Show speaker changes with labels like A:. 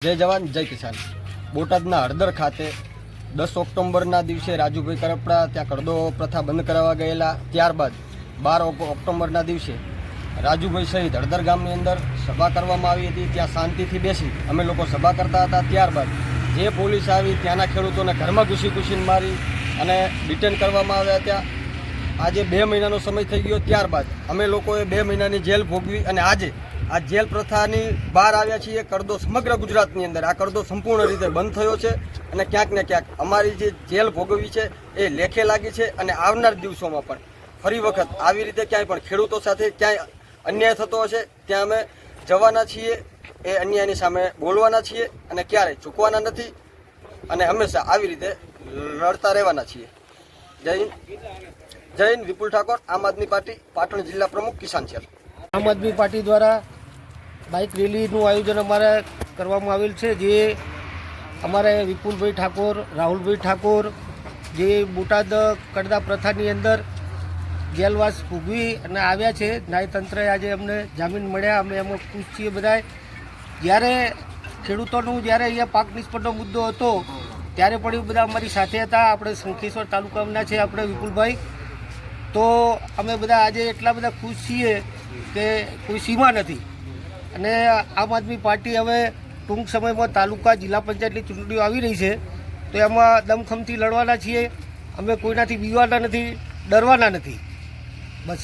A: જય જવાન જય કિસાન। બોટાદના હળદર ખાતે 10 ઓક્ટોબરના દિવસે રાજુભાઈ કરપડા ત્યાં કરદો પ્રથા બંધ કરાવવા ગયેલા। ત્યારબાદ 12 ઓક્ટોબરના દિવસે રાજુભાઈ સહિત હળદર ગામની અંદર સભા કરવામાં આવી હતી। ત્યાં શાંતિથી બેસી અમે લોકો સભા કરતા હતા। ત્યારબાદ જે પોલીસ આવી ત્યાંના ખેડૂતોને ઘરમાં ઘૂસીને મારી અને ડિટેન કરવામાં આવ્યા હતા। આજે 2 મહિનાનો સમય થઈ ગયો। ત્યારબાદ અમે લોકોએ 2 મહિનાની જેલ ભોગવી અને આજે આ જેલ પ્રથાની બહાર આવ્યા છીએ। કરદો સમગ્ર ગુજરાતની અંદર આ કરદો સંપૂર્ણ રીતે બંધ થયો છે અને ક્યાંક ને ક્યાંક અમારી જે જેલ ભોગવી છે એ લેખે લાગી છે અને આવનાર દિવસોમાં પણ ફરી વખત આવી રીતે ક્યાંય પણ ખેડૂતો સાથે ક્યાંય અન્યાય થતો હશે ત્યાં અમે જવાના છીએ। એ અન્યાયની સામે બોલવાના છીએ અને ક્યારેય ચૂકવાના નથી અને હંમેશા આવી રીતે લડતા રહેવાના છીએ। જય હિન્દ, જય હિન્દ। વિપુલ ઠાકોર, આમ આદમી પાર્ટી, પાટણ જિલ્લા પ્રમુખ, કિસાન સેલ।
B: આમ આદમી પાર્ટી દ્વારા બાઇક રેલીનું આયોજન અમારે કરવામાં આવેલ છે। જે અમારે વિપુલભાઈ ઠાકોર, રાહુલભાઈ ઠાકોર જે બોટાદ કરદા પ્રથાની અંદર જેલવાસ ભોગવી અને આવ્યા છે, ન્યાયતંત્રએ આજે અમને જામીન મળ્યા। અમે એમાં ખુશ છીએ બધાય। જ્યારે ખેડૂતોનું જ્યારે અહીંયા પાક નિષ્ફળનો મુદ્દો હતો ત્યારે પણ એ બધા અમારી સાથે હતા। આપણે શંખેશ્વર તાલુકાના છે આપણે વિપુલભાઈ, તો અમે બધા આજે એટલા બધા ખુશ છીએ કે કોઈ સીમા નથી। અને આમ આદમી પાર્ટી હવે ટૂંક સમયમાં તાલુકા જિલ્લા પંચાયતની ચૂંટણીઓ આવી રહી છે, તો એમાં દમખમથી લડવાના છીએ। અમે કોઈનાથી બીવાના નથી, ડરવાના નથી। બસ।